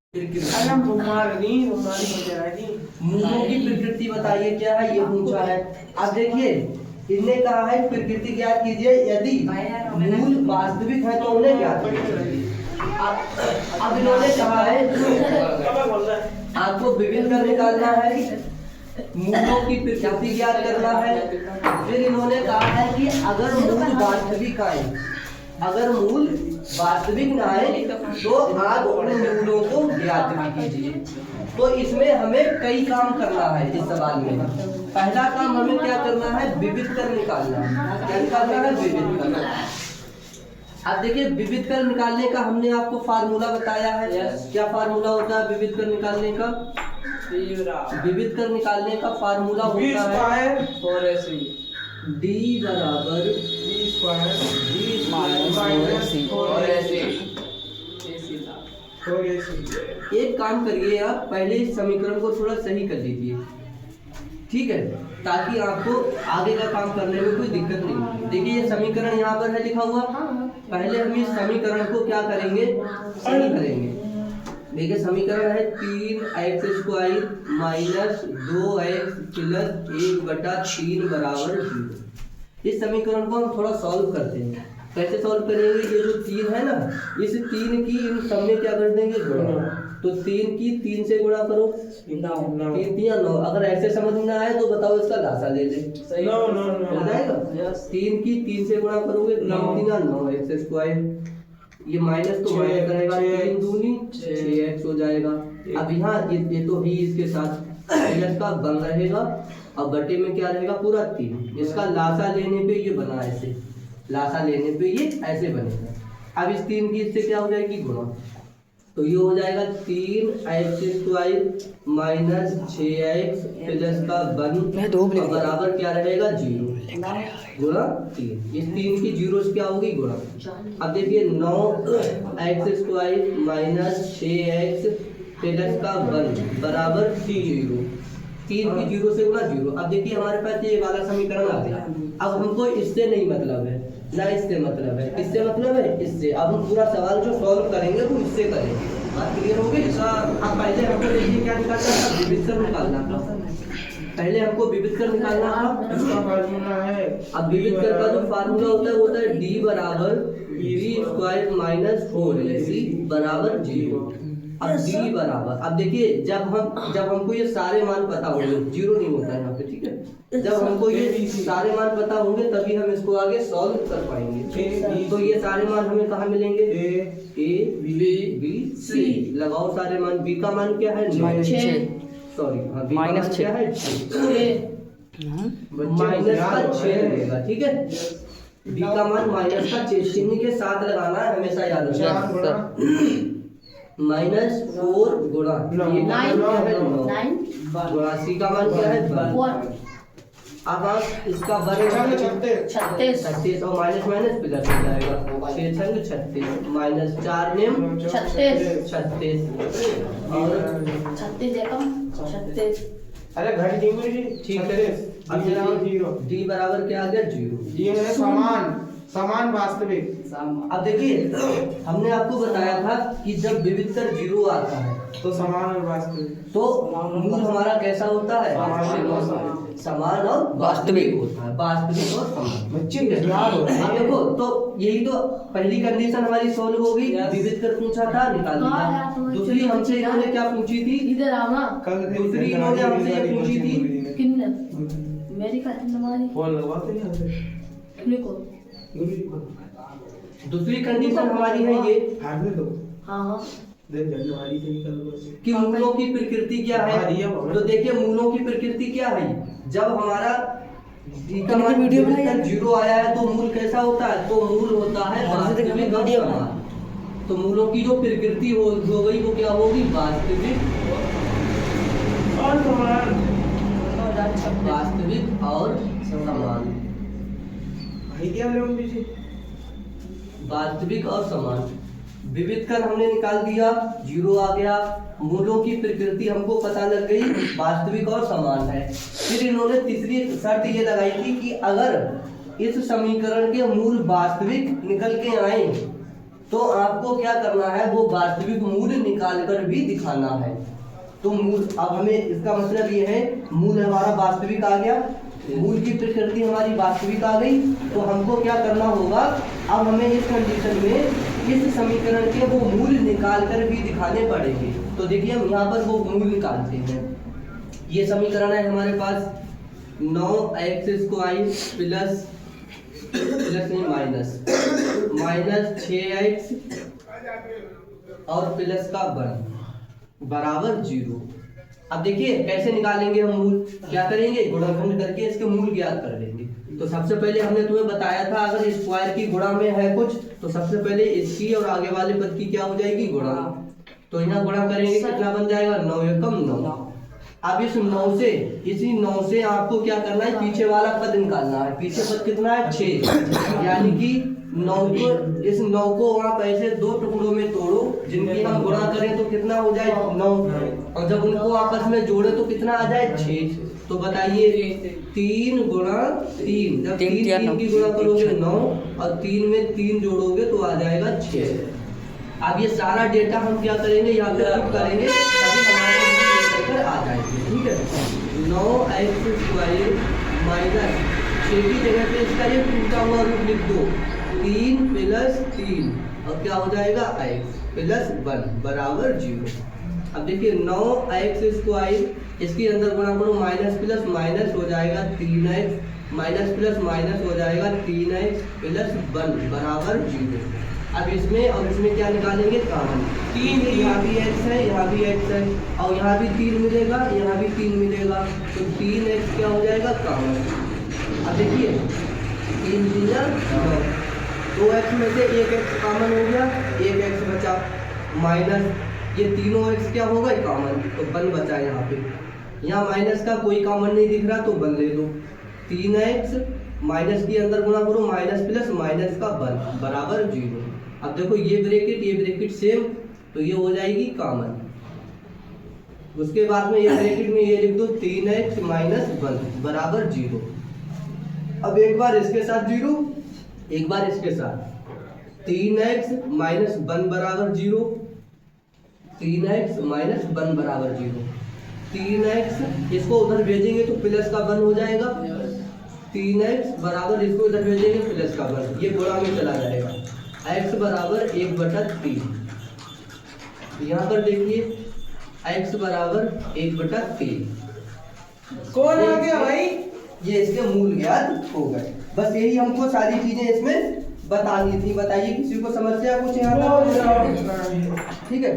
मूलों की प्रकृति बताइए क्या है, ये पूछा है। अब देखिए इनने कहा है प्रकृति ज्ञात कीजिए, यदि मूल वास्तविक है तो उन्हें ज्ञात कीजिए। अब इन्होंने कहा है आपको विभिन्न कर निकालना है, मूलों की प्रकृति ज्ञात करना है। फिर इन्होंने कहा है कि अगर मूल वास्तविक आए, अगर मूल वास्तविक ना आए तो आप उन मूलों को ज्ञात भी कीजिए। तो इसमें हमें कई काम करना है इस सवाल में। पहला काम हमें क्या करना है, विविध कर निकालना है। क्या निकालना है, विविध कर। अब देखिए विविध कर निकालने का हमने आपको फार्मूला बताया है। क्या फार्मूला होता है विविध कर निकालने का? विविध कर निकालने का फार्मूला होता है D बराबर एक काम करिए आप पहले इस समीकरण को थोड़ा सही कर लीजिए, ठीक है, ताकि आपको आगे का काम करने में कोई दिक्कत नहीं होगी। देखिए ये समीकरण यहाँ पर है लिखा हुआ, पहले हम इस समीकरण को क्या करेंगे, सही करेंगे। देखिए समीकरण है 3x² माइनस 2x प्लस 1/3 बराबर 0। इस समीकरण को हम थोड़ा सॉल्व करते हैं। कैसे सॉल्व करेंगे, ये जो 3 है ना, इस 3 की इन सब में क्या कर देंगे, गुणा। तो 3 की 3 से गुणा करो, 3 या 9। अगर ऐसे समझ में ना आए तो बताओ इसका लासा ले ले, हो जाएगा। 3 की 3 से गुणा करोगे 3 या 9x²। ये माइनस तो माइनस रहेगा, 3 दूनी 6x हो जाएगा। अब यहाँ ये तो ही इसके साथ प्लस का बन रहेगा, अब बटे में क्या रहेगा, पूरा 3। इसका लासा लेने पे ये बना ऐसे, लासा लेने पे ये ऐसे बनेगा। अब इस 3 की इससे क्या हो जाएगी, गुणा। तो ये हो जाएगा 3x² माइनस 6x प्लस का 1 बराबर क्या रहेगा, 0 गुणा 3। इस 3 की 0 से क्या होगी, गुणा। अब देखिए 9x² माइनस 6x प्लस का 1 बराबर 0। 3 की 0 से गुणा 0। अब देखिए हमारे पास ये वाला समीकरण आ गया। अब हमको इससे नहीं मतलब है, ना इससे मतलब है, इससे मतलब है इससे। अब हम पूरा सवाल जो सॉल्व करेंगे वो इससे करेंगे। बात क्लियर हो गई। अब पहले हमको देखिए क्या निकालना था, विविध कर निकालना था। पहले हमको विविध कर निकालना था, इसका फार्मूला है। अब विविध कर का जो फार्मूला होता है वो होता है D बराबर b² माइनस 4ac बराबर 0। अब D बराबर, अब देखिए जब हमको ये सारे मान पता होंगे, 0 नहीं होता है यहाँ पे, ठीक है। जब हमको ये सारे मान पता होंगे तभी हम इसको आगे सॉल्व कर पाएंगे। तो ये सारे मान हमें कहाँ मिलेंगे, A B C। लगाओ सारे मान। B का मान क्या है, 9, सॉरी हाँ, B का मान क्या है, 6 माइनस का 6 रहेगा, ठीक है। B का मान माइनस का 6 चिन्ह के साथ लगाना है, हमेशा याद रखना। -4 गुणा 9 गुणा C का मान क्या है, 1। अब आप इसका वर्ग 36 और माइनस माइनस प्लस हो जाएगा, 6 छंग 36 माइनस 4 नेम 36 और 36। अरे घड़ी दी मेरी, ठीक है। अब D बराबर क्या आ गया, 0। ये है समान वास्तविक। अब देखिए हमने आपको बताया था कि जब विविध कर 0 आता है तो समान और वास्तविक, तो मूल हमारा कैसा होता है, समान और वास्तविक होता है, वास्तविक और समान। बच्चे याद हो रहे हैं। देखो तो यही तो पहली कंडीशन हमारी सॉल्व हो गई, विविध कर पूछा था, निकाल दिया। दूसरी हमसे इन्होंने क्या पूछी थी, इधर आओ ना। दूसरी इन्होंने हमसे ये पूछी थी, किन्ने मेरी का हमारी फोन लगवाते हैं किन्ने को। दूसरी कंडीशन हमारी है ये, हारने दो। हाँ जनवरी से निकल कि मूलों की प्रकृति क्या है। तो देखिए मूलों की प्रकृति क्या है, जब हमारा वीडियो 0 आया है तो मूल कैसा होता है, तो मूल होता है वास्तविक और समान। तो मूलों की जो प्रकृति हो गई वो क्या होगी, वास्तविक और समान। वास्तविक और समान, वास्तविक और समान। विविध कर हमने निकाल दिया, 0 आ गया। मूलों की प्रकृति हमको पता लग गई, वास्तविक और समान है। फिर इन्होंने तीसरी शर्त ये लगाई थी कि अगर इस समीकरण के मूल वास्तविक निकल के आए तो आपको क्या करना है, वो वास्तविक मूल्य निकाल कर भी दिखाना है। तो मूल, अब हमें इसका मतलब ये है, मूल हमारा वास्तविक आ गया, मूल की प्रकृति हमारी वास्तविक आ गई। तो हमको क्या करना होगा, अब हमें इस कंडीशन में इस समीकरण के वो मूल्य निकाल कर भी दिखाने पड़ेंगे। तो देखिए हम यहाँ पर वो मूल्य निकालते हैं। ये समीकरण है हमारे पास 9x² प्लस नहीं माइनस 6x और प्लस का 1 बराबर 0। अब देखिए कैसे निकालेंगे हम मूल, क्या करेंगे, गुणनखंड करके इसके मूल ज्ञात कर लेंगे। तो सबसे पहले हमने तुम्हें बताया था, अगर स्क्वायर की गुणा में है कुछ तो सबसे पहले इसकी और आगे वाले पद की क्या हो जाएगी, गुणा। तो यहाँ गुणा करेंगे कितना बन जाएगा, 9 एकम 9। अब इस 9 से, इसी 9 से आपको क्या करना है, पीछे वाला पद निकालना है। पीछे पद कितना है, 6, यानी कि 9 को, इस 9 को आप ऐसे 2 टुकड़ों में तोड़ो, जिनकी हम गुणा करें तो कितना हो जाए 9, और जब उनको आपस में जोड़े तो कितना आ जाए 6। तो बताइए 3 गुणा 3, जब 3 की गुणा करोगे 9 और 3 में 3 जोड़ोगे तो आ जाएगा 6। अब ये सारा डेटा हम क्या करेंगे, यहाँ पे पुट करेंगे, तभी हमारे आ जाएंगे। ठीक है, 9x² माइनस 6 की जगह पे इसका ये टूटा हुआ रूप लिख दो, 3 प्लस 3 और क्या हो जाएगा x प्लस 1 बराबर 0। अब देखिए 9x², इसके अंदर गुणा करो, माइनस प्लस माइनस हो जाएगा 3x, माइनस प्लस माइनस हो जाएगा 3x प्लस 1 बराबर 0। अब इसमें और इसमें क्या निकालेंगे, कॉमन। 3 यहाँ भी x है, यहाँ भी x है, और यहाँ भी 3 मिलेगा, यहाँ भी 3 मिलेगा, तो 3x क्या हो जाएगा, कॉमन। अब देखिए 3 3 9, 2x में से 1x कॉमन हो गया, 1x बचा, माइनस ये तीनों x क्या होगा, कॉमन, तो 1 बचा यहाँ पे। यहाँ माइनस का कोई कॉमन नहीं दिख रहा तो 1 ले लो, 3x माइनस के अंदर गुणा करो, माइनस प्लस माइनस का 1 बराबर 0। अब देखो ये ब्रैकेट सेम, तो ये हो जाएगी कॉमन। उसके बाद में ये ब्रैकेट में ये लिख दो, 3x माइनस 1 बराबर 0। अब एक बार इसके साथ 0, एक बार इसके साथ, 3x माइनस 1 बराबर 0, 3x माइनस 1 बराबर 0, 3x इसको उधर भेजेंगे तो प्लस का 1 हो जाएगा, 3x बराबर इसको इधर भेजेंगे प्लस का 1, ये गुणा में चला जाएगा, x बराबर 1/3। यहाँ पर देखिए x बराबर 1/3। कौन आ गया भाई, ये इसके मूल ज्ञात हो गए। बस यही हमको सारी चीजें इसमें बतानी थी। बताइए किसी को समस्या कुछ यहाँ तक? ठीक है।